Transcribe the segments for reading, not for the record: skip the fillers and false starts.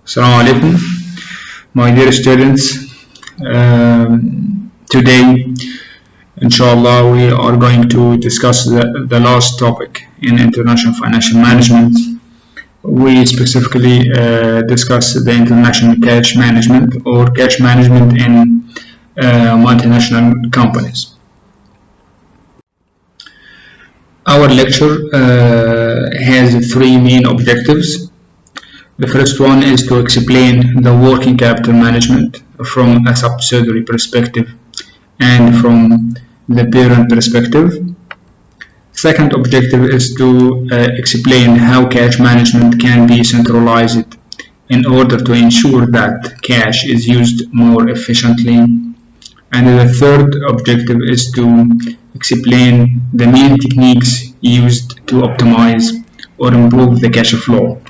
Assalamu alaikum, my dear students. Today, inshallah, we are going to discuss the last topic in international financial management. We specifically discuss the international cash management or cash management in multinational companies. Our lecture has three main objectives. The first one is to explain the working capital management from a subsidiary perspective and from the parent perspective. Second objective is to explain how cash management can be centralized in order to ensure that cash is used more efficiently. And the third objective is to explain the main techniques used to optimize or improve the cash flow.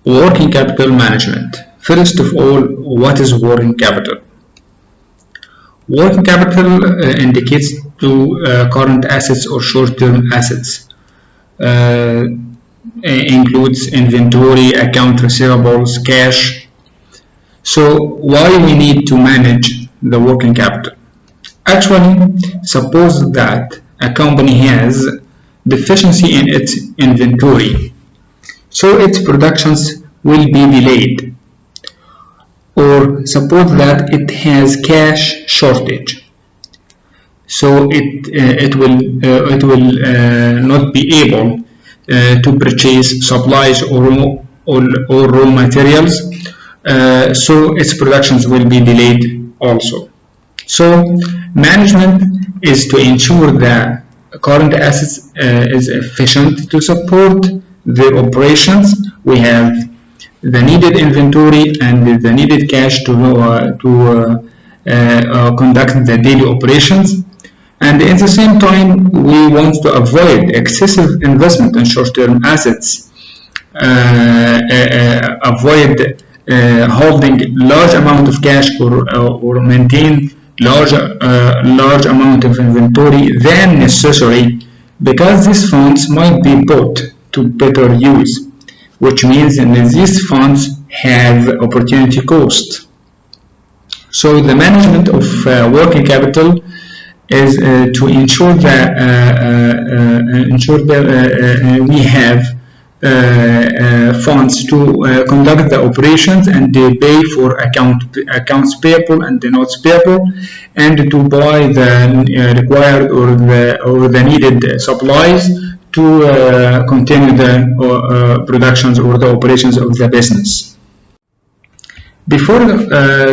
Working capital management. First of all, what is working capital? Working capital indicates to current assets or short-term assets. Includes inventory, account receivables, cash. So why we need to manage the working capital? Actually, suppose that a company has deficiency in its inventory, so its productions will be delayed. Or suppose that it has cash shortage, so it will not be able to purchase supplies or raw materials, so its productions will be delayed also. So management is to ensure that current assets is efficient to support their operations. We have the needed inventory and the needed cash to conduct the daily operations, and at the same time we want to avoid excessive investment in short-term assets, avoid holding large amount of cash or maintain large amount of inventory than necessary, because these funds might be put to better use, which means that these funds have opportunity cost. So the management of working capital is to ensure that we have funds to conduct the operations, and they pay for accounts payable and the notes payable, and to buy the required or the needed supplies to continue the productions or the operations of the business. Before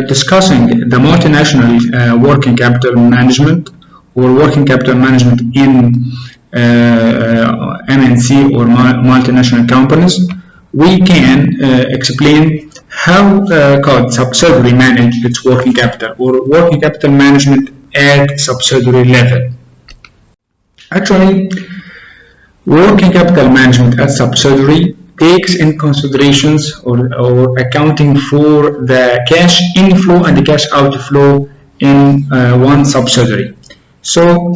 discussing the multinational working capital management or working capital management in MNC or multinational companies, we can explain how could subsidiary manage its working capital or working capital management at subsidiary level. Actually, working capital management at subsidiary takes in considerations or accounting for the cash inflow and the cash outflow in one subsidiary. So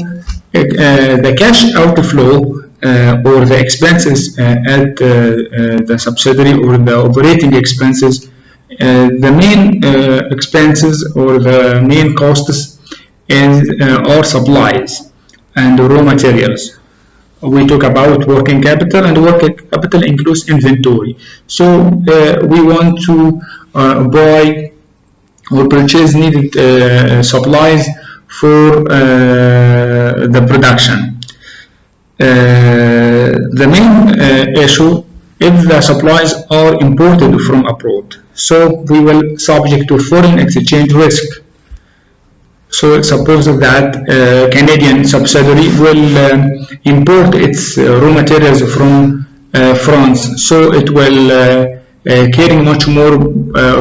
the cash outflow or the expenses at the subsidiary or the operating expenses, the main expenses or the main costs are supplies and raw materials. We talk about working capital, and working capital includes inventory. So we want to buy or purchase needed supplies for the production. The main issue if the supplies are imported from abroad, so we will subject to foreign exchange risk. So suppose that Canadian subsidiary will import its raw materials from France, so it will carry much more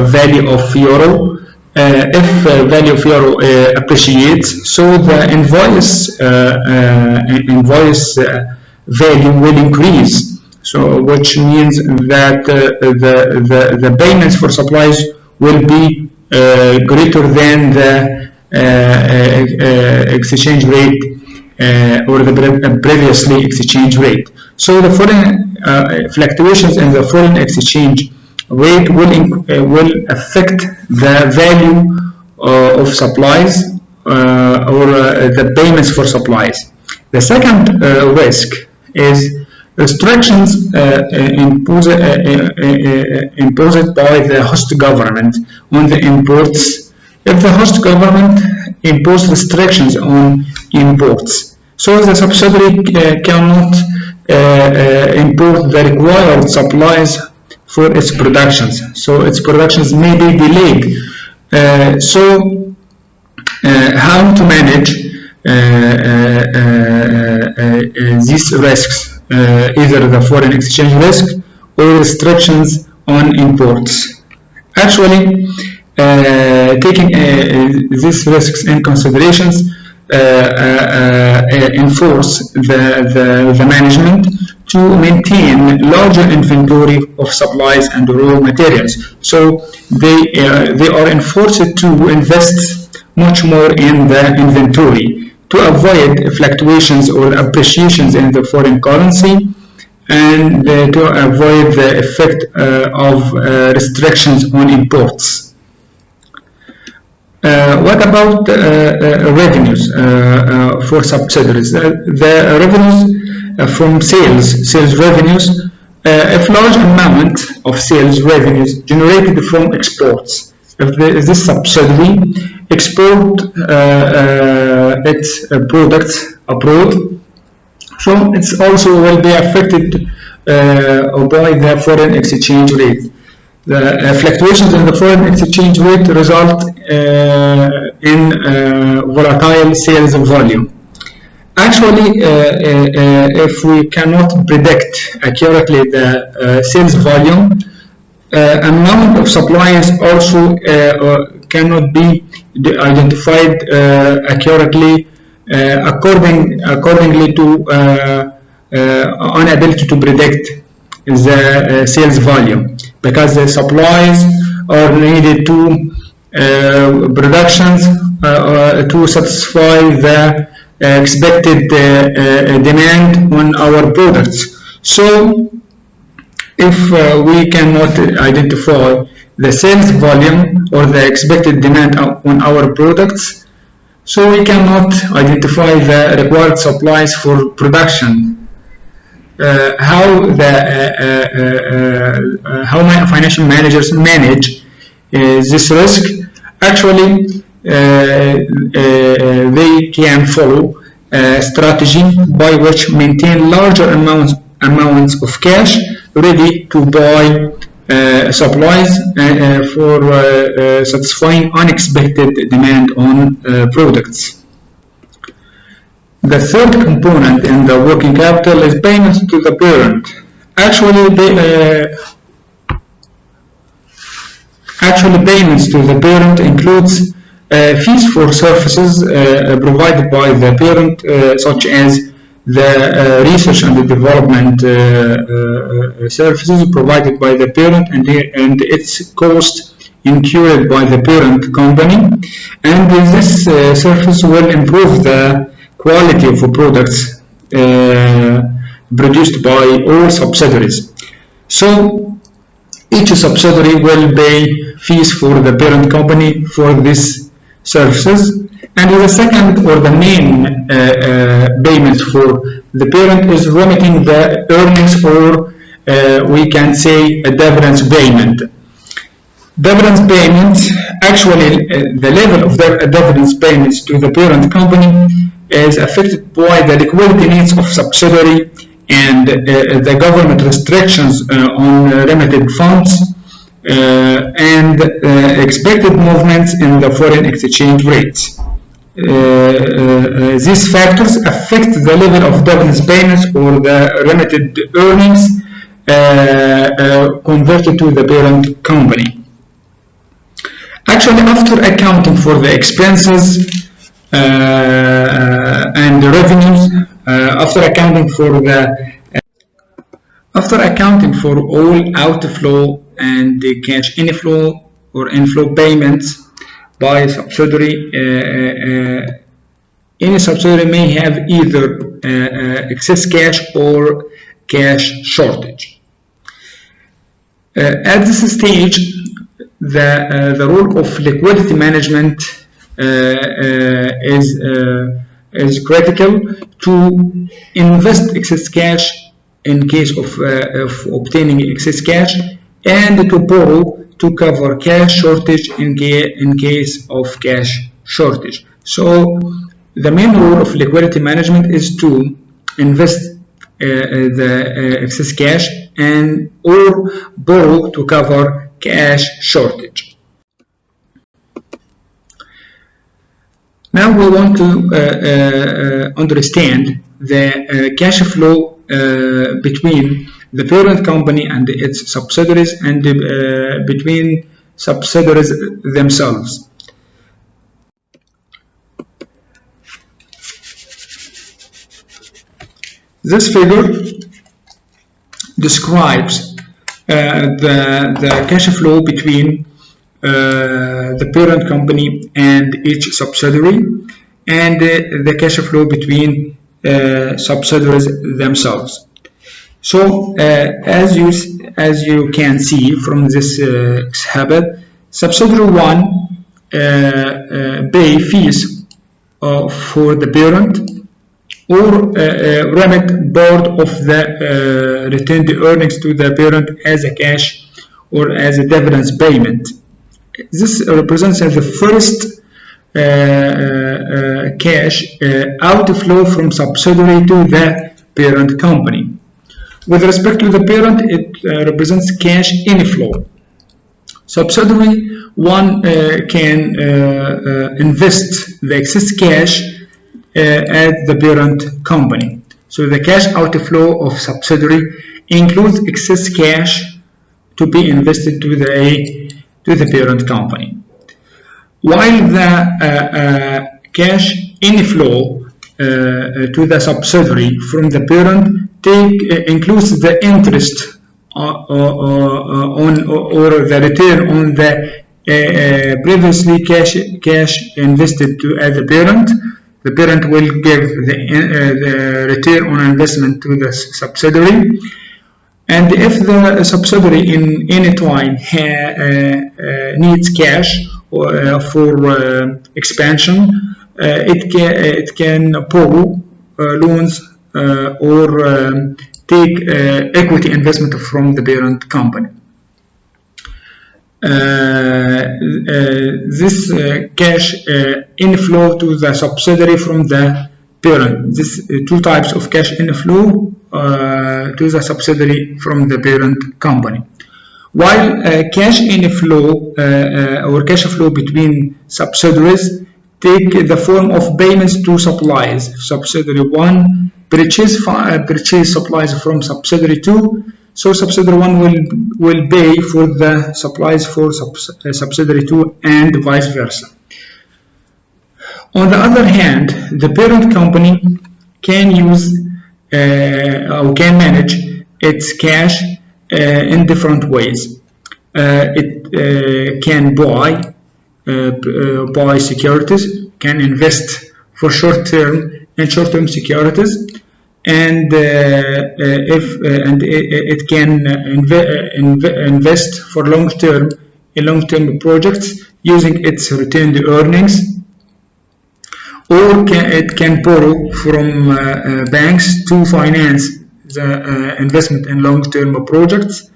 value of euro. If value of euro appreciates, so the invoice value will increase. So which means that the payments for supplies will be greater than the exchange rate or the previously exchange rate. So the foreign fluctuations in the foreign exchange rate will affect the value of supplies or the payments for supplies. The second risk is restrictions imposed by the host government on the imports. If the host government imposes restrictions on imports, so the subsidiary cannot import the required supplies for its productions. So its productions may be delayed. How to manage these risks, either the foreign exchange risk or restrictions on imports? Actually, taking these risks in considerations, enforce the management to maintain larger inventory of supplies and raw materials. So they are enforced to invest much more in the inventory to avoid fluctuations or appreciations in the foreign currency, and to avoid the effect of restrictions on imports. What about revenues for subsidiaries? The revenues from sales revenues, if large amount of sales revenues generated from exports, if this subsidiary export its products abroad, so it's also will be affected by the foreign exchange rate. The fluctuations in the foreign exchange rate result in volatile sales volume. Actually, if we cannot predict accurately the sales volume, amount of supplies also cannot be identified accurately accordingly to inability to predict the sales volume, because the supplies are needed to productions to satisfy the expected demand on our products. So if we cannot identify the sales volume or the expected demand on our products, so we cannot identify the required supplies for production. How financial managers manage this risk? Actually, they can follow a strategy by which maintain larger amounts of cash ready to buy supplies for satisfying unexpected demand on products. The third component in the working capital is payments to the parent. Actually, payments to the parent includes fees for services provided by the parent, such as the research and the development services provided by the parent, and its cost incurred by the parent company. And this service will improve the quality of products produced by all subsidiaries. So each subsidiary will pay fees for the parent company for these services. And the second or the main payment for the parent is remitting the earnings, or we can say a dividends payment. Dividends payments, actually the level of the dividends payments to the parent company is affected by the liquidity needs of subsidiary and the government restrictions on remitted funds and expected movements in the foreign exchange rates. These factors affect the level of dividends payments or the remitted earnings converted to the parent company. Actually, after accounting for the expenses and the revenues, after accounting for all outflow and the cash inflow or inflow payments by subsidiary, any subsidiary may have either excess cash or cash shortage. At this stage, the role of liquidity management is critical to invest excess cash in case of obtaining excess cash, and to borrow to cover cash shortage in case of cash shortage. So the main role of liquidity management is to invest the excess cash and or borrow to cover cash shortage. Now we want to understand the cash flow between the parent company and its subsidiaries, and between subsidiaries themselves. This figure describes the cash flow between the parent company and each subsidiary, and the cash flow between subsidiaries themselves. So as you can see from this exhibit, subsidiary 1 pay fees for the parent, or remit part of the retained earnings to the parent as a cash or as a dividends payment. This represents the first cash outflow from subsidiary to the parent company. With respect to the parent, it represents cash inflow. Subsidiary 1 can invest the excess cash at the parent company. So the cash outflow of subsidiary includes excess cash to be invested to the parent company, while the cash inflow to the subsidiary from the parent includes the interest on or the return on the previously cash invested to at the parent. The parent will give the return on investment to the subsidiary, and if the subsidiary in any time needs cash for expansion, it can borrow loans or take equity investment from the parent company. This cash inflow to the subsidiary from the parent. This two types of cash inflow to the subsidiary from the parent company. While cash inflow or cash flow between subsidiaries take the form of payments to suppliers. Subsidiary 1 purchase supplies from subsidiary 2. So subsidiary 1 will pay for the supplies for subsidiary 2, and vice versa. On the other hand, the parent company can use or can manage its cash in different ways. It can buy securities, can invest for short-term securities, and it can invest for long-term projects using its retained earnings, or it can borrow from banks to finance the investment in long-term projects,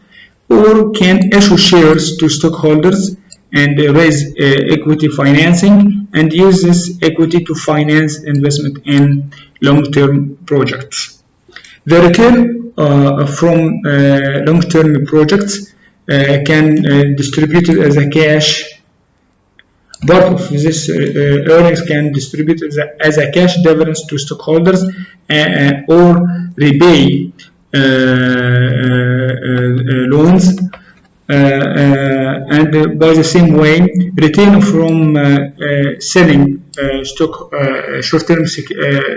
or can issue shares to stockholders and raise equity financing and use this equity to finance investment in long-term projects. The return from long-term projects can distribute it as a cash. Part of this earnings can distribute as a cash dividends to stockholders, or repay loans, and by the same way, return from selling short-term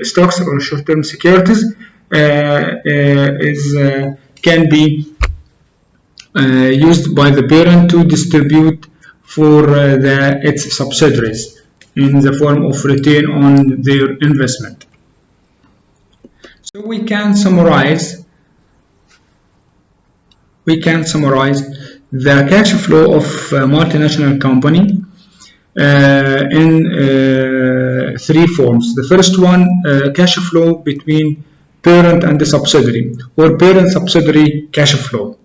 stocks or short-term securities can be used by the parent to distribute for its subsidiaries in the form of return on their investment. So we can summarize the cash flow of a multinational company in three forms. The first one, cash flow between parent and the subsidiary, or parent subsidiary cash flow.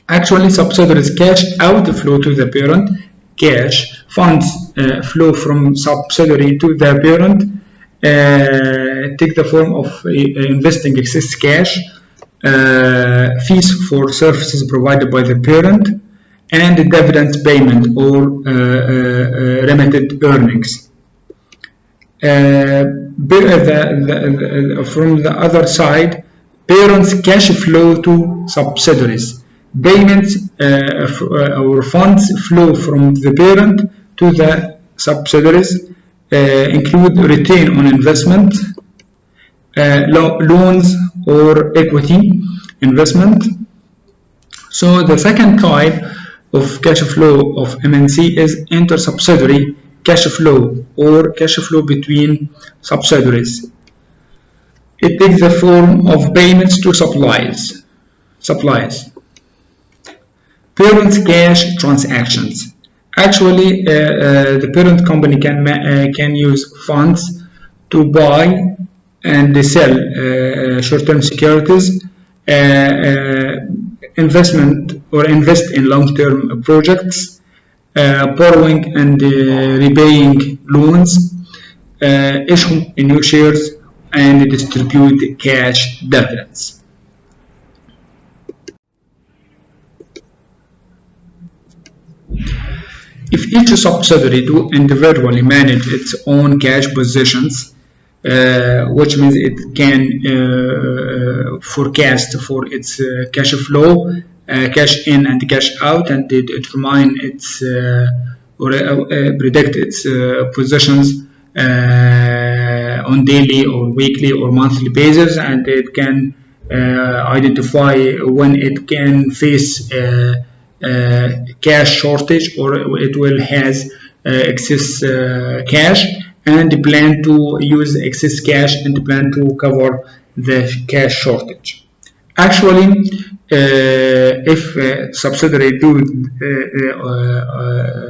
Actually, subsidiaries cash outflow to the parent, cash funds flow from subsidiary to the parent take the form of investing excess cash, fees for services provided by the parent, and dividend payment or remitted earnings. From the other side, parents cash flow to subsidiaries. Payments or funds flow from the parent to the subsidiaries include return on investment, loans or equity investment. So the second type of cash flow of MNC is inter-subsidiary cash flow, or cash flow between subsidiaries. It takes the form of payments to suppliers. Parent cash transactions. Actually, the parent company can use funds to buy and sell short-term securities, investment or invest in long-term projects, borrowing and repaying loans, issue new shares, and distribute cash dividends. If each subsidiary do individually manage its own cash positions, which means it can forecast for its cash flow, cash in and cash out, and determine its or predict its positions on daily or weekly or monthly basis, and it can identify when it can face cash shortage or it will has excess cash, and plan to use excess cash and plan to cover the cash shortage. Actually, if subsidiary do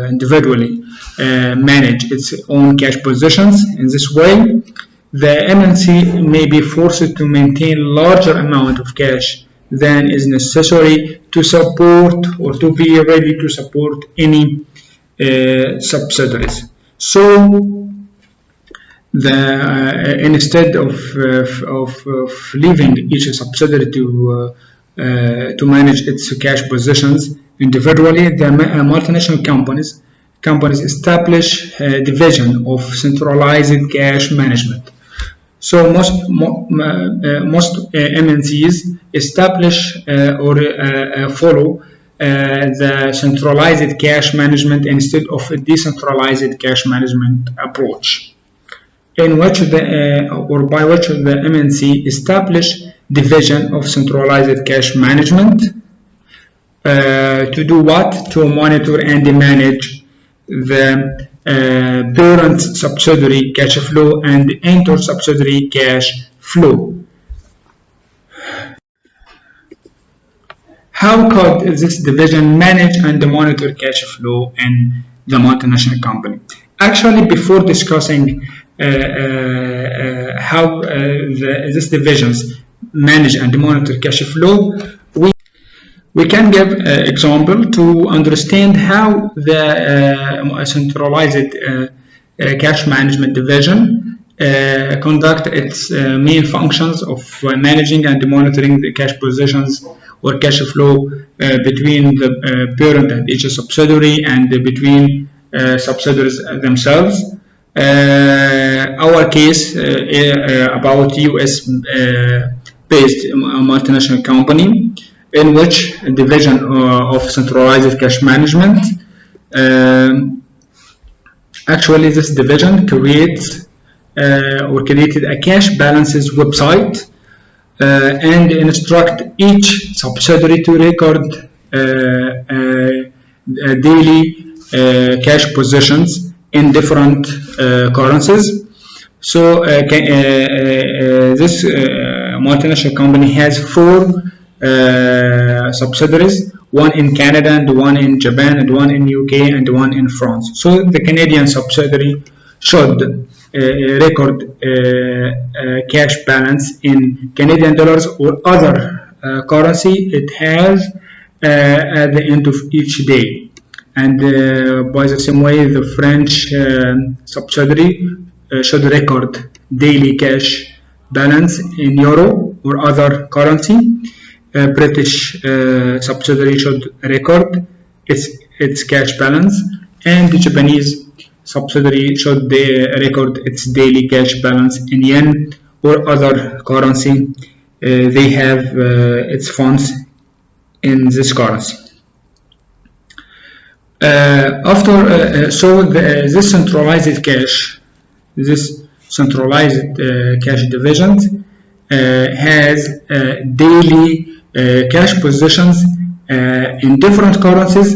individually manage its own cash positions in this way, the MNC may be forced to maintain larger amount of cash than is necessary to support or to be ready to support any subsidiaries. So instead of leaving each subsidiary to manage its cash positions individually, the multinational companies establish a division of centralized cash management. So most MNCs establish or follow the centralized cash management instead of a decentralized cash management approach, in which by which the MNC establish division of centralized cash management to do what? To monitor and manage the parent subsidiary cash flow and inter-subsidiary cash flow. How could this division manage and monitor cash flow in the multinational company? Actually, before discussing how these divisions manage and monitor cash flow, we can give an example to understand how the centralized cash management division conduct its main functions of managing and monitoring the cash positions or cash flow between the parent and each subsidiary and between subsidiaries themselves. Our case about US based multinational company, in which division of centralized cash management, actually this division created a cash balances website and instruct each subsidiary to record daily cash positions in different currencies. So this multinational company has four subsidiaries, one in Canada and one in Japan and one in UK and one in France. So the Canadian subsidiary should record cash balance in Canadian dollars or other currency it has at the end of each day. And by the same way, the French subsidiary should record daily cash balance in euro or other currency. British subsidiary should record its cash balance, and the Japanese subsidiary should record its daily cash balance in yen or other currency. They have its funds in this currency. This centralized cash division has daily cash positions in different currencies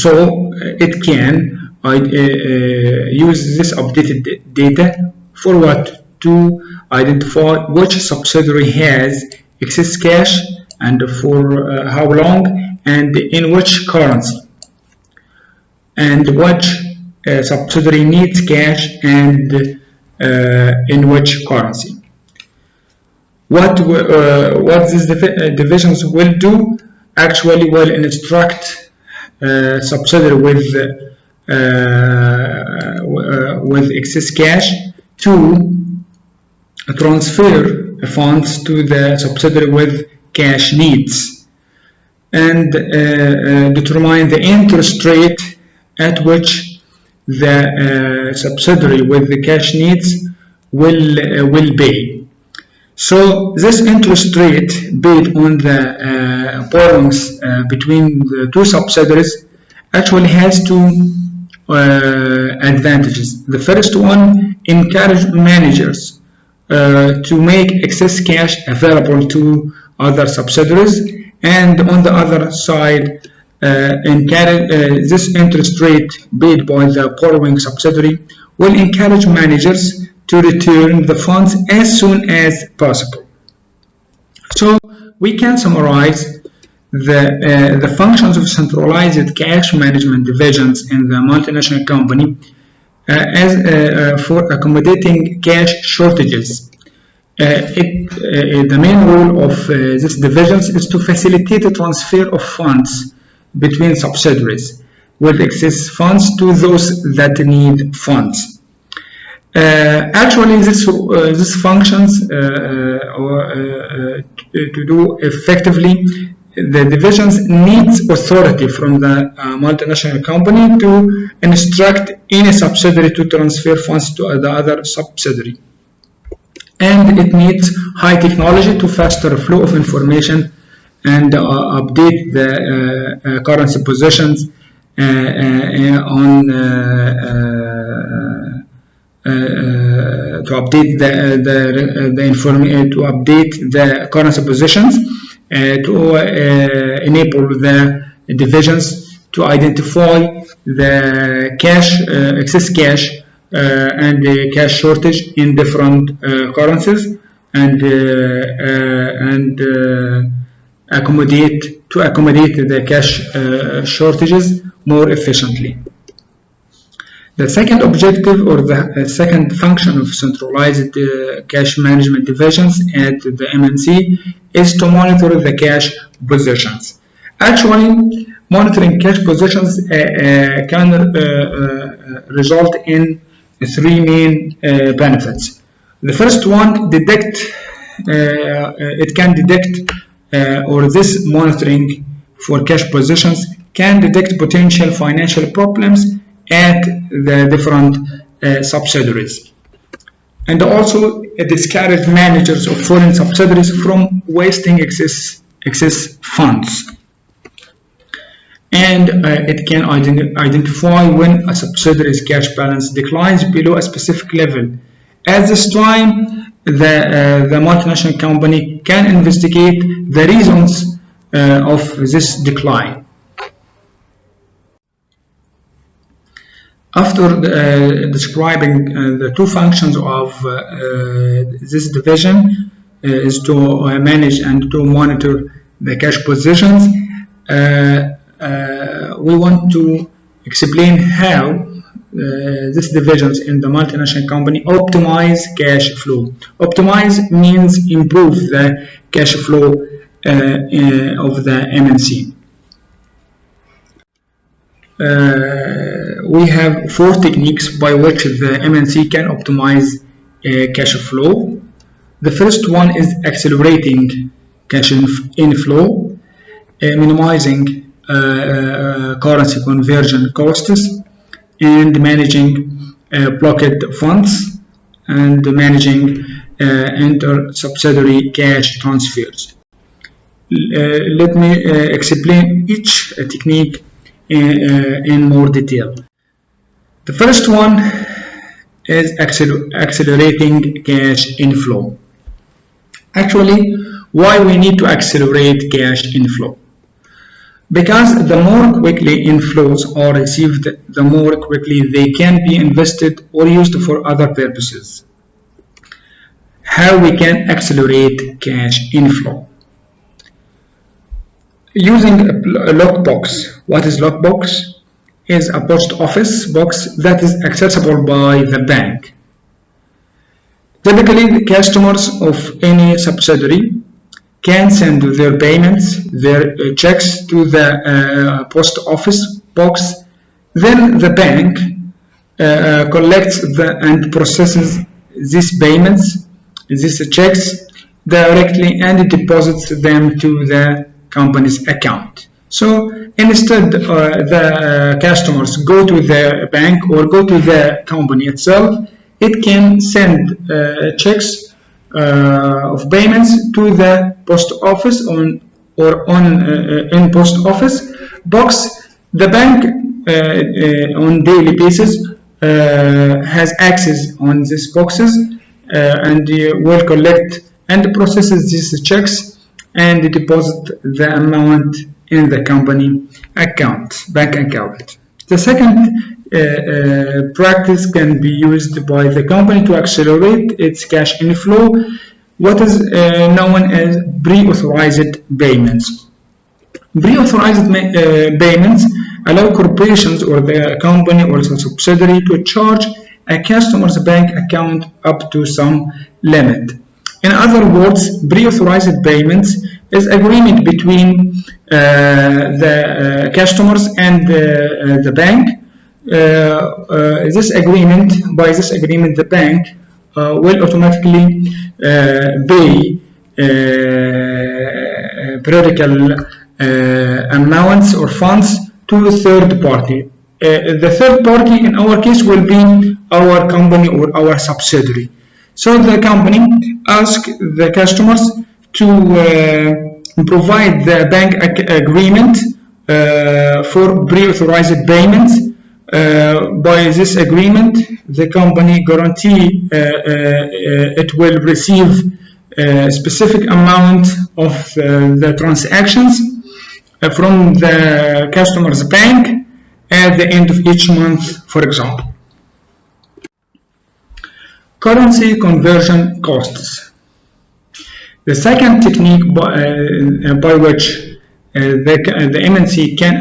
so it can use this updated data for what? To identify which subsidiary has excess cash and for how long and in which currency, and which subsidiary needs cash and in which currency. What these divisions will do actually will instruct subsidiary with excess cash to transfer funds to the subsidiary with cash needs, and determine the interest rate at which the subsidiary with the cash needs will pay. So this interest rate paid on the borrowings between the two subsidiaries actually has two advantages. The first one, encourage managers to make excess cash available to other subsidiaries, and on the other side, this interest rate paid by the borrowing subsidiary will encourage managers to return the funds as soon as possible. So we can summarize the functions of centralized cash management divisions in the multinational company as for accommodating cash shortages. The main role of these divisions is to facilitate the transfer of funds between subsidiaries with excess funds to those that need funds. Actually, these functions to do effectively, the divisions needs authority from the multinational company to instruct any subsidiary to transfer funds to the other subsidiary. And it needs high technology to faster flow of information and update the currency positions to update the currency positions to enable the divisions to identify the excess cash and the cash shortage in different currencies, and accommodate the cash shortages more efficiently. The second objective or the second function of centralized cash management divisions at the MNC is to monitor the cash positions. Actually, monitoring cash positions can result in three main benefits. The first one, it can detect or this monitoring for cash positions can detect potential financial problems at the different subsidiaries, and also discourage managers of foreign subsidiaries from wasting excess funds. And it can identify when a subsidiary's cash balance declines below a specific level. At this time, the multinational company can investigate the reasons of this decline. After describing the two functions of this division is to manage and to monitor the cash positions, we want to explain how these divisions in the multinational company optimize cash flow. Optimize means improve the cash flow of the MNC. We have four techniques by which the MNC can optimize cash flow. The first one is accelerating cash inflow, minimizing currency conversion costs, and managing blocked funds, and managing inter-subsidiary cash transfers. Let me explain each technique in more detail. The first one is accelerating cash inflow. Actually, why we need to accelerate cash inflow? Because the more quickly inflows are received, the more quickly they can be invested or used for other purposes. How we can accelerate cash inflow? Using a lockbox. What is lockbox? Is a post office box that is accessible by the bank. Typically, the customers of any subsidiary can send their payments, their checks to the post office box. Then the bank collects and processes these payments, these checks directly, and deposits them to the company's account. So instead the customers go to the bank or go to the company itself, it can send checks of payments to the post office in post office box. The bank on daily basis has access on these boxes and will collect and processes these checks and deposit the amount in the company bank account. The second practice can be used by the company to accelerate its cash inflow, what is known as pre-authorized payments. Pre-authorized payments allow corporations or the company or the subsidiary to charge a customer's bank account up to some limit. In other words, pre-authorized payments is agreement between the customers and the bank. By this agreement, the bank will automatically pay periodical amounts or funds to a third party. The third party in our case will be our company or our subsidiary. So the company asks the customers to provide the bank agreement for pre-authorized payments. By this agreement, the company guarantee it will receive a specific amount of the transactions from the customer's bank at the end of each month, for example. Currency conversion costs. The second technique by which the MNC can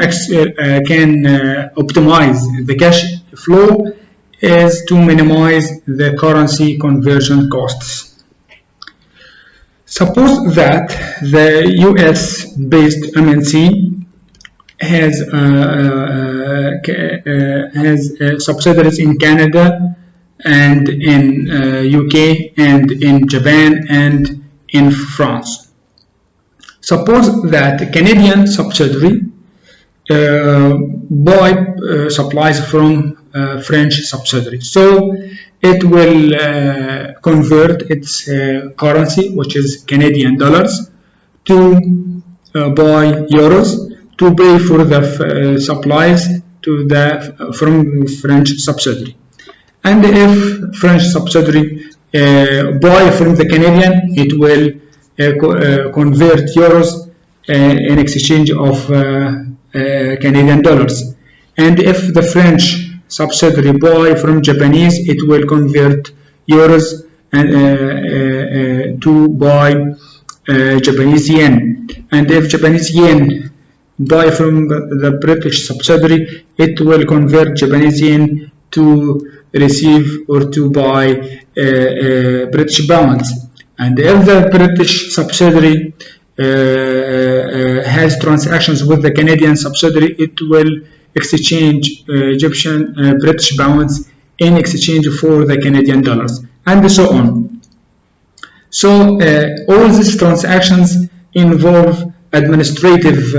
optimize the cash flow is to minimize the currency conversion costs. Suppose that the US-based MNC has subsidiaries in Canada and in UK and in Japan and in France. Suppose that a Canadian subsidiary buy supplies from French subsidiary. So it will convert its currency, which is Canadian dollars, to buy euros to pay for the supplies from French subsidiary. And if French subsidiary buy from the Canadian, it will convert euros in exchange of Canadian dollars. And if the French subsidiary buy from Japanese, it will convert euros and to buy Japanese yen. And if Japanese yen buy from the British subsidiary, it will convert Japanese yen to receive or to buy British pounds. And if the British subsidiary has transactions with the Canadian subsidiary, it will exchange British pounds in exchange for the Canadian dollars, and so on. So all these transactions involve administrative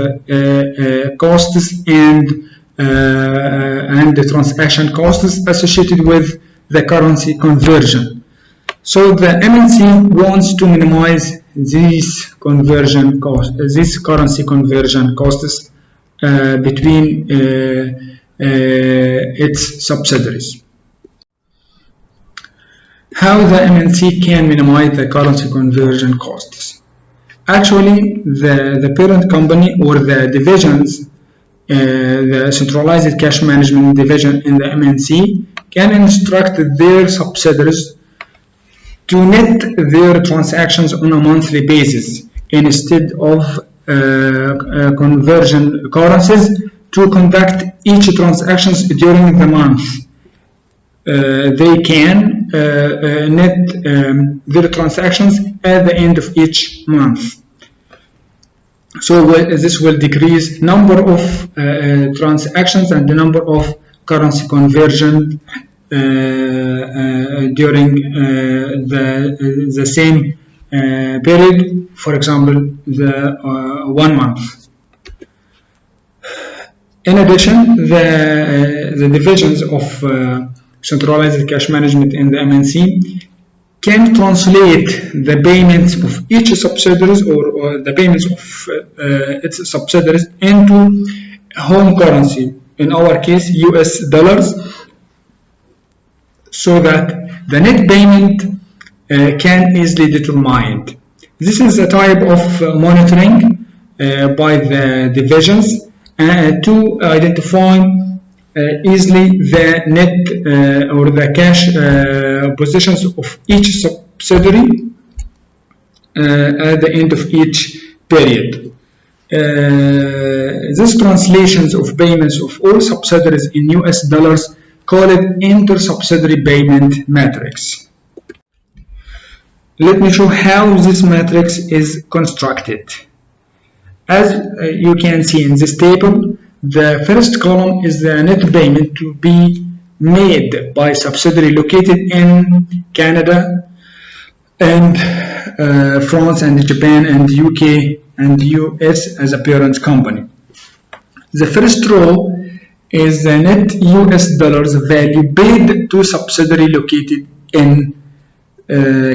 costs and the transaction costs associated with the currency conversion. So the MNC wants to minimize these conversion costs, these currency conversion costs between its subsidiaries. How the MNC can minimize the currency conversion costs? Actually, the parent company or the divisions, the centralized cash management division in the MNC can instruct their subsidiaries to net their transactions on a monthly basis instead of conversion currencies to conduct each transactions during the month. They can net their transactions at the end of each month. So this will decrease number of transactions and the number of currency conversion during the same period, for example, the 1 month. In addition, the divisions of centralized cash management in the MNC can translate the payments of each subsidiaries or the payments of its subsidiaries into home currency, in our case US dollars, so that the net payment can easily determined. This is a type of monitoring by the divisions to identify easily the net or the cash positions of each subsidiary at the end of each period. These translations of payments of all subsidiaries in US dollars call it inter-subsidiary payment matrix. Let me show how this matrix is constructed. As you can see in this table, the first column is the net payment to be made by subsidiary located in Canada and France and Japan and UK and US as a parent company. The first row is the net US dollars value paid to subsidiary located in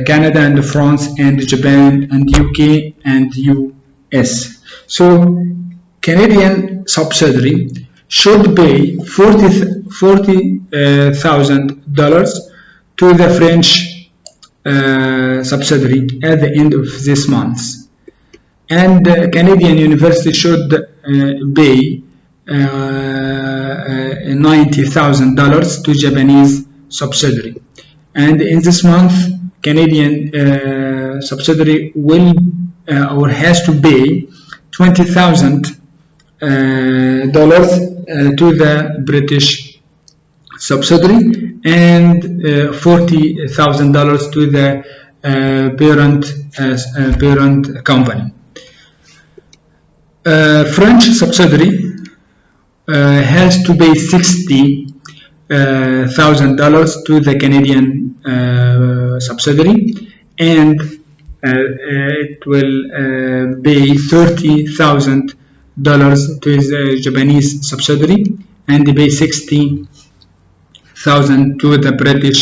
Canada and France and Japan and UK and US. So Canadian subsidiary should pay $40,000 to the French subsidiary at the end of this month, and Canadian university should pay $90,000 to Japanese subsidiary, and in this month Canadian subsidiary will or has to pay $20,000 to the British subsidiary and $40,000 to the parent company. French subsidiary has to pay $60,000 to the Canadian subsidiary, and it will pay $30,000 to the Japanese subsidiary, and they pay $60,000 to the British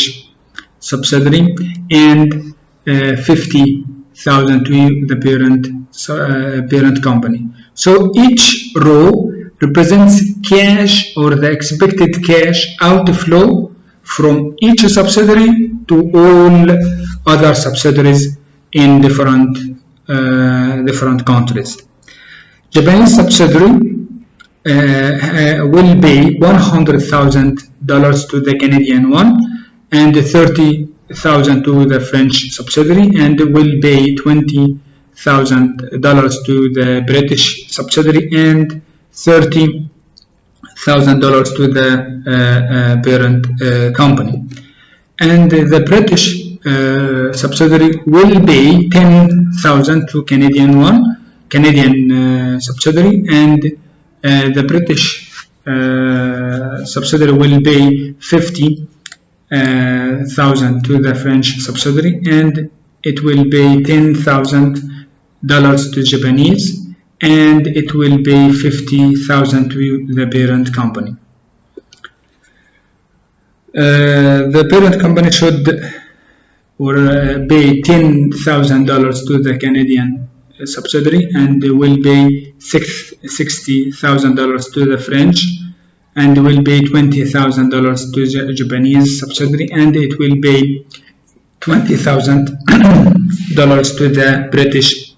subsidiary, and $50,000 to the parent company. So each row represents cash or the expected cash outflow from each subsidiary to all other subsidiaries in different countries. Japanese subsidiary will pay $100,000 $30,000 to the Canadian one, and $30,000 to the French subsidiary, and will pay $20,000 to the British subsidiary, and $30,000 to the parent company. And the British subsidiary will pay $10,000 to Canadian subsidiary, and the British subsidiary will pay $50,000 to the French subsidiary, and it will pay $10,000 to Japanese, and it will pay $50,000 to the parent company. The parent company should pay $10,000 to the Canadian subsidiary, and will pay $60,000 to the French, and will pay $20,000 to the Japanese subsidiary, and it will pay $20,000 to the British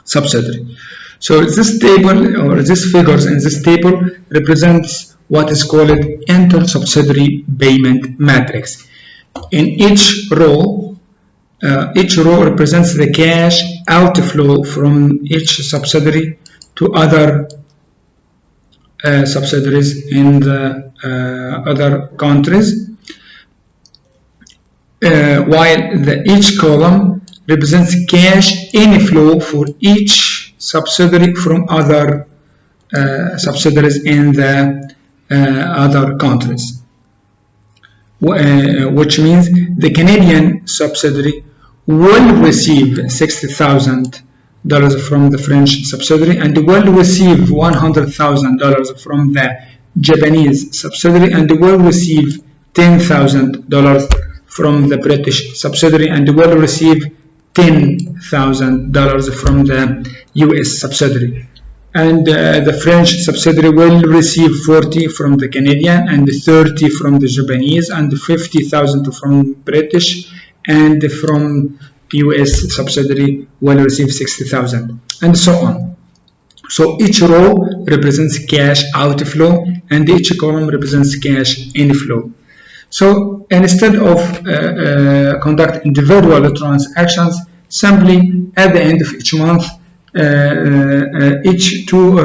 subsidiary. So this table, or these figures in this table, represents what is called inter-subsidiary payment matrix. In each row represents the cash outflow from each subsidiary to other subsidiaries in the other countries, while each column represents cash inflow for each subsidiary from other subsidiaries in the other countries, which means the Canadian subsidiary will receive $60,000 from the French subsidiary, and will receive $100,000 from the Japanese subsidiary, and will receive $10,000 from the British subsidiary, and will receive $10,000 from the US subsidiary. And the French subsidiary will receive 40 from the Canadian, and 30 from the Japanese, and 50,000 from British, and from US subsidiary will receive 60,000, and so on. So each row represents cash outflow, and each column represents cash inflow. So instead of conduct individual transactions, simply at the end of each month, each two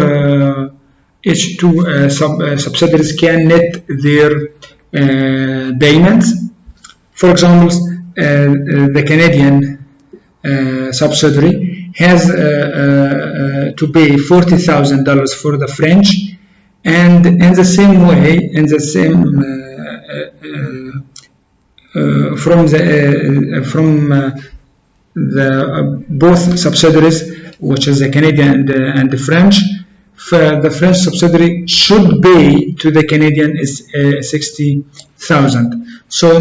subsidiaries can net their payments. For example, the Canadian subsidiary has to pay $40,000 for the French, and in the same way, from the both subsidiaries, which is the Canadian and the French, the French subsidiary should pay to the Canadian is $60,000. So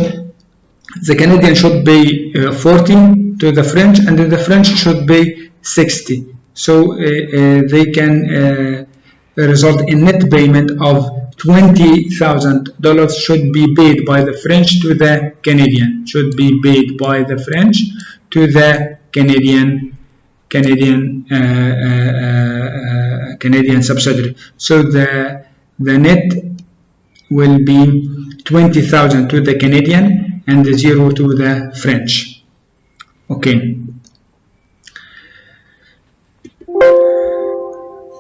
the Canadian should pay 40 to the French, and the French should pay 60. So they can result in net payment of $20,000 should be paid by the French to the Canadian. Should be paid by the French to the Canadian subsidiary. So the net will be 20,000 to the Canadian and 0 to the French. Okay.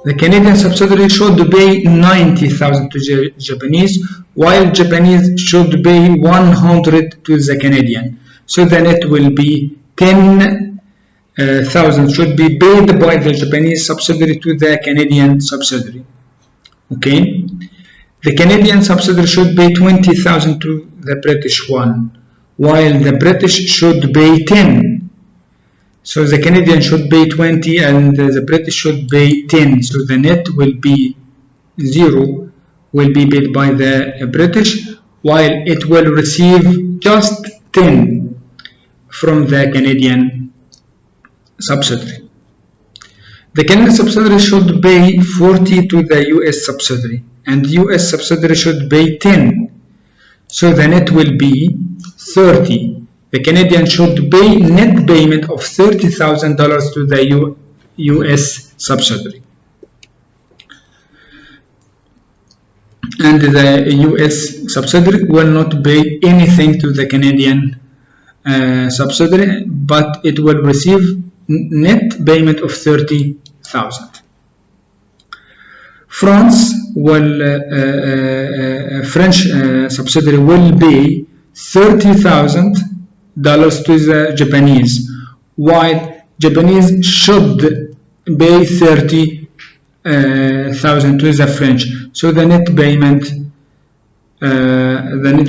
The Canadian subsidiary should pay 90,000 to the Japanese, while Japanese should pay 100 to the Canadian. So the net will be 10,000 should be paid by the Japanese subsidiary to the Canadian subsidiary. Okay. The Canadian subsidiary should pay 20,000 to the British one, while the British should pay 10. So the Canadian should pay 20 and the British should pay 10. So the net will be 0, will be paid by the British, while it will receive just 10 from the Canadian subsidiary. The Canadian subsidiary should pay 40 to the US subsidiary, and US subsidiary should pay 10. So the net will be 30. The Canadian should pay net payment of $30,000 to the US subsidiary. and the US subsidiary will not pay anything to the Canadian subsidiary, but it will receive net payment of 30,000. France will French subsidiary will pay $30,000 to the Japanese, while Japanese should pay 30,000 to the French. So the net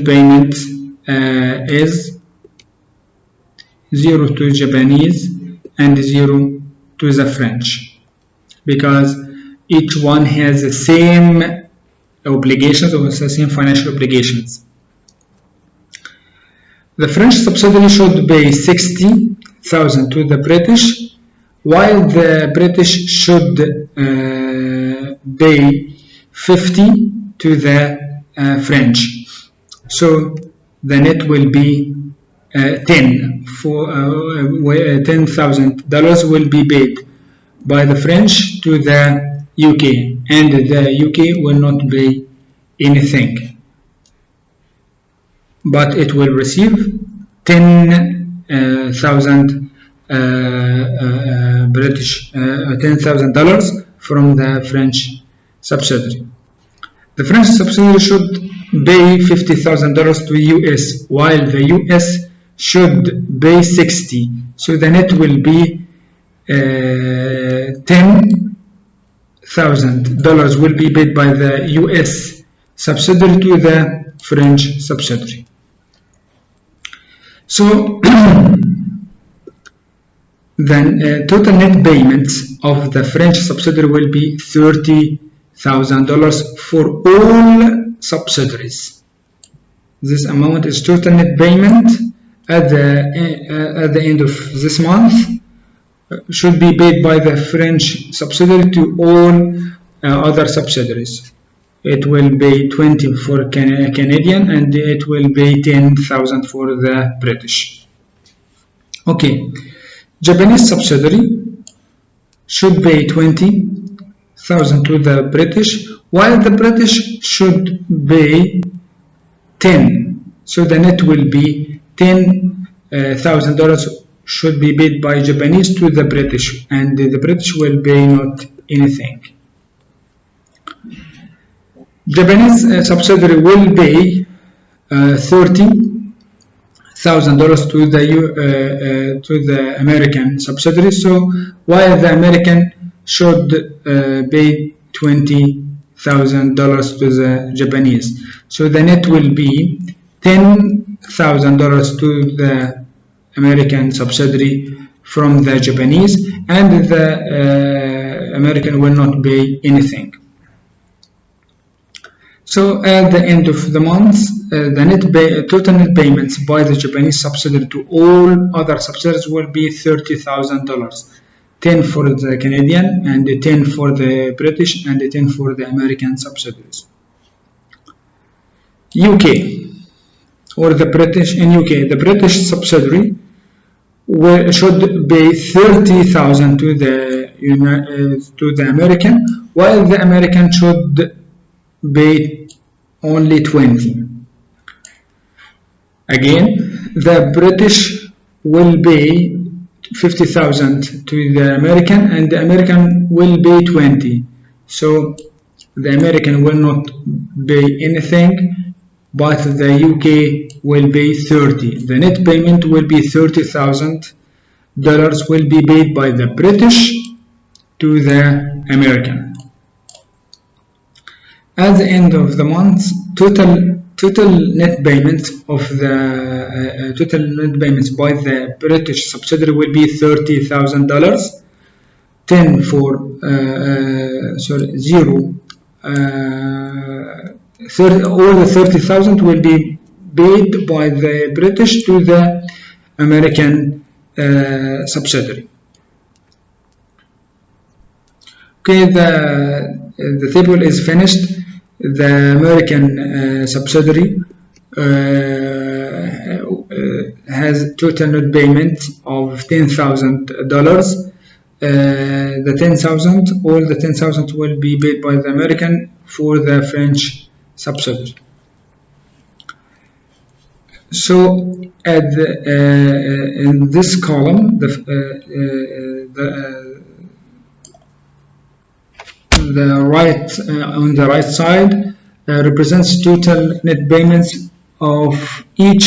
payment is 0 to Japanese and 0 to the French, because each one has the same obligations or the same financial obligations. The French subsidiary should pay 60,000 to the British, while the British should pay 50 to the French. So the net will be $10,000 will be paid by the French to the UK, and the UK will not pay anything, but it will receive $10,000 $10,000 from the French subsidiary. The French subsidiary should pay $50,000 to US, while the US should pay 60. So the net will be $10,000 will be paid by the US subsidiary to the French subsidiary. So then total net payments of the French subsidiary will be $30,000 for all subsidiaries. This amount is total net payment at the end of this month, should be paid by the French subsidiary to all other subsidiaries. It will pay 20 for Canadian, and it will pay 10,000 for the British. Okay, Japanese subsidiary should pay 20,000 to the British, while the British should pay 10. So the net will be $10,000 should be paid by Japanese to the British, and the British will pay not anything. Japanese subsidiary will pay $30,000 to the American subsidiary. So while the American should pay $20,000 to the Japanese, so the net will be $10,000 to the American subsidiary from the Japanese, and the American will not pay anything. So at the end of the month, the total net payments by the Japanese subsidiary to all other subsidiaries will be $30,000, 10 for the Canadian, and 10 for the British, and 10 for the American subsidiaries. UK, or the British in UK, the British subsidiary should pay 30,000 to the American, while the American should pay only 20. Again, the British will pay 50,000 to the American, and the American will pay 20. So the American will not pay anything, but the UK will pay 30. The net payment will be $30,000 will be paid by the British to the American. At the end of the month, total net payments of the total net payments by the British subsidiary will be $30,000. 10 for 0. 30, all the 30,000 will be paid by the British to the American subsidiary. Okay, the table is finished. The American subsidiary has total net payment of $10,000. The 10,000, all the 10,000 will be paid by the American for the French subsidiary. So at in this column, the right on the right side represents total net payments of each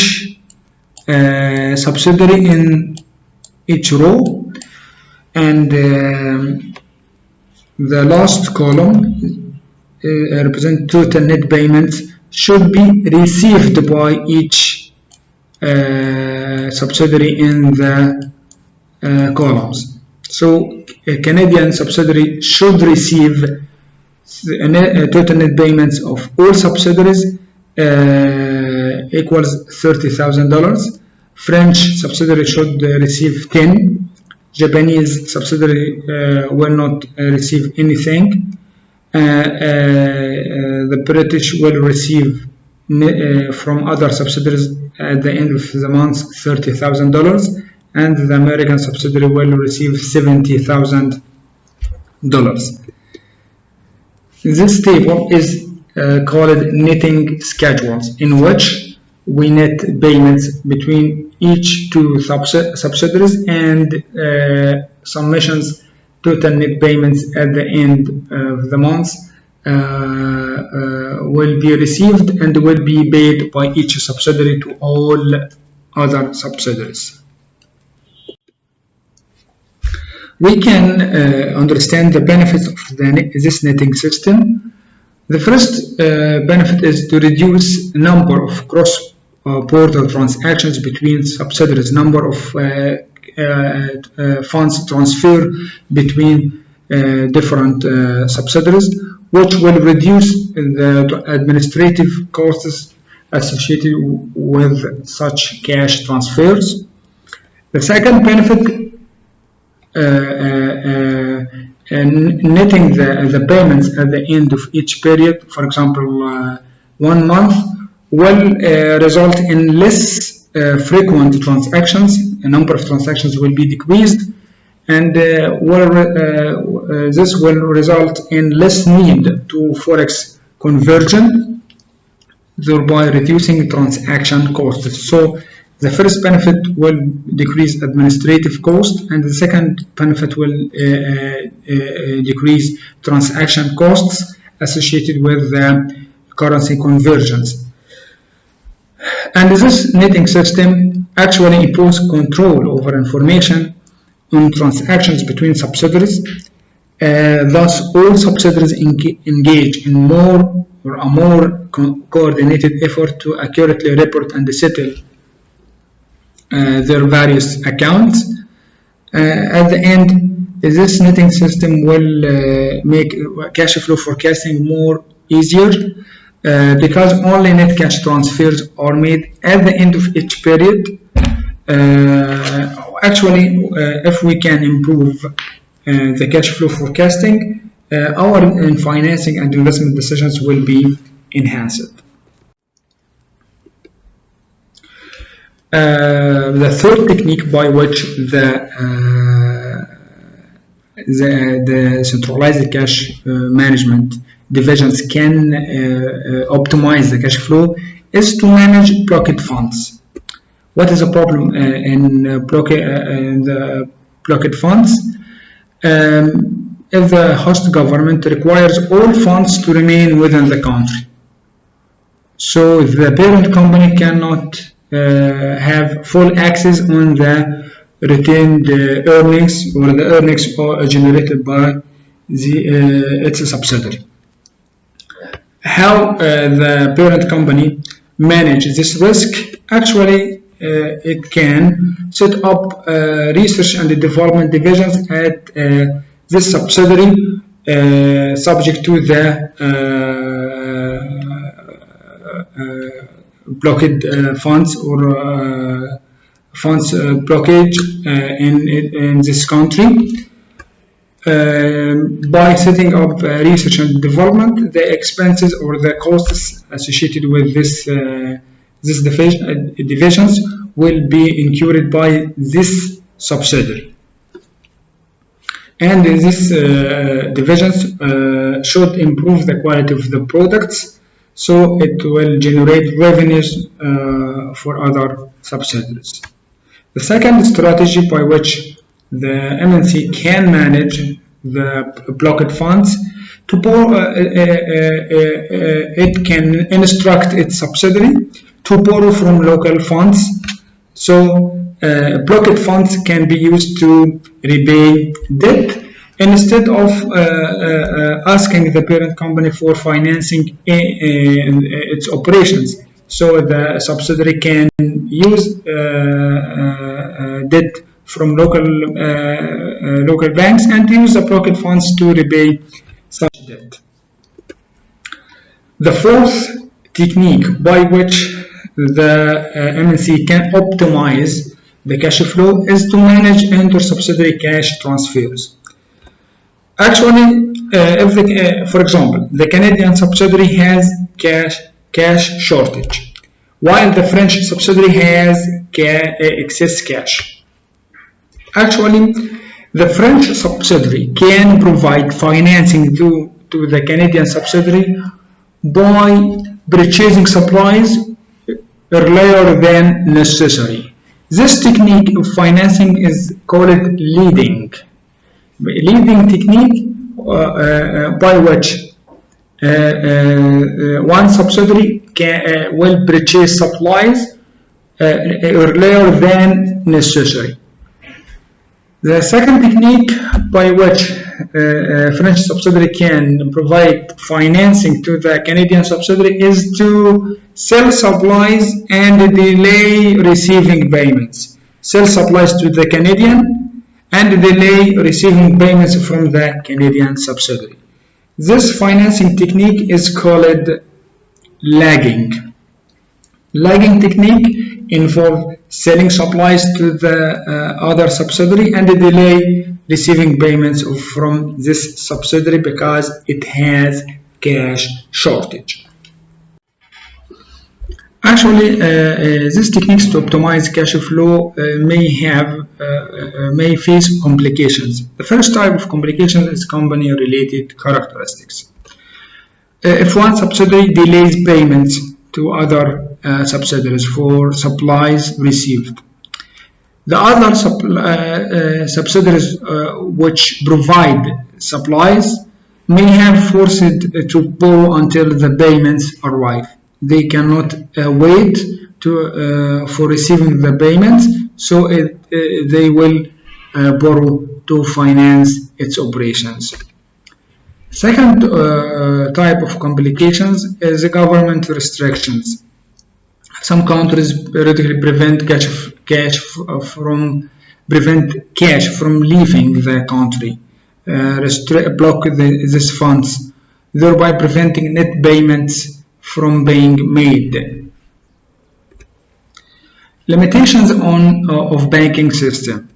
subsidiary in each row, and the last column represents total net payments should be received by each subsidiary in the columns. So a Canadian subsidiary should receive total net payments of all subsidiaries equals $30,000. French subsidiary should receive 10. Japanese subsidiary will not receive anything. The British will receive from other subsidiaries at the end of the month $30,000, and the American subsidiary will receive $70,000. This table is called netting schedules, in which we net payments between each two subsidiaries and summations total net payments at the end of the month will be received and will be paid by each subsidiary to all other subsidiaries. We can understand the benefits of this netting system. The first benefit is to reduce the number of cross-border transactions between subsidiaries, number of funds transferred between different subsidiaries, which will reduce the administrative costs associated with such cash transfers. The second benefit, netting the payments at the end of each period, for example 1 month, will result in less frequent transactions. A number of transactions will be decreased, and this will result in less need to forex conversion, thereby reducing transaction costs. So the first benefit will decrease administrative cost, and the second benefit will decrease transaction costs associated with the currency conversions. And this netting system actually imposes control over information on transactions between subsidiaries. Thus, all subsidiaries engage in a more coordinated effort to accurately report and settle their various accounts. At the end, this netting system will make cash flow forecasting more easier because only net cash transfers are made at the end of each period. Actually, if we can improve the cash flow forecasting, our financing and investment decisions will be enhanced. The third technique by which the centralized cash management divisions can optimize the cash flow is to manage blocked funds. What is the problem in the blocked funds? If the host government requires all funds to remain within the country, so the parent company cannot have full access on the retained earnings or the earnings generated by its subsidiary. How the parent company manages this risk? Actually, it can set up research and development divisions at this subsidiary subject to the blocked funds or funds blockage in this country. By setting up research and development, the expenses or the costs associated with this divisions will be incurred by this subsidiary. And these divisions should improve the quality of the products so it will generate revenues for other subsidiaries. The second strategy by which the MNC can manage the blocked funds to it can instruct its subsidiary to borrow from local funds. So blocked funds can be used to repay debt instead of asking the parent company for financing its operations. So the subsidiary can use debt from local banks and use the blocked funds to repay such debt. The fourth technique by which the MNC can optimize the cash flow is to manage inter-subsidiary cash transfers. Actually, for example, the Canadian subsidiary has cash shortage, while the French subsidiary has excess cash. Actually, the French subsidiary can provide financing to the Canadian subsidiary by purchasing supplies earlier than necessary. This technique of financing is called leading technique by which one subsidiary will purchase supplies earlier than necessary. The second technique by which French subsidiary can provide financing to the Canadian subsidiary is to sell supplies and delay receiving payments. Sell supplies to the Canadian and delay receiving payments from the Canadian subsidiary. This financing technique is called lagging. Lagging technique involves selling supplies to the other subsidiary and delay receiving payments from this subsidiary because it has cash shortage. Actually, these techniques to optimize cash flow may face complications. The first type of complication is company-related characteristics. If one subsidiary delays payments to other subsidiaries for supplies received, the other subsidiaries which provide supplies may have forced to borrow until the payments arrive. They cannot wait for receiving the payments, so they will borrow to finance its operations. Second type of complications is the government restrictions. Some countries periodically prevent cash from leaving the country, block these funds, thereby preventing net payments from being made. Limitations of banking system.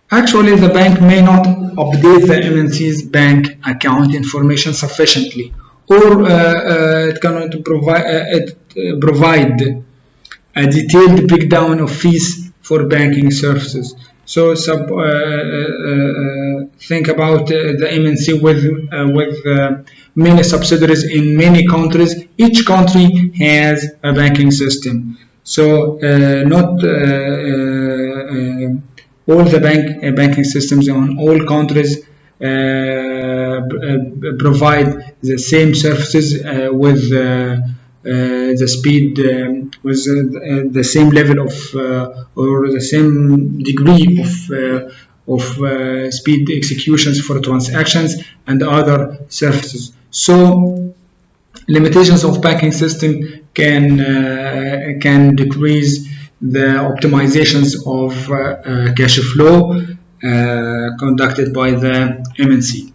Actually, the bank may not update the MNC's bank account information sufficiently, or it cannot provide a detailed breakdown of fees for banking services. So think about the MNC with many subsidiaries in many countries. Each country has a banking system. So not all the banking systems on all countries provide the same services with the speed, with the same level of or the same degree of speed executions for transactions and other services. So limitations of banking system can decrease the optimizations of cash flow conducted by the MNC.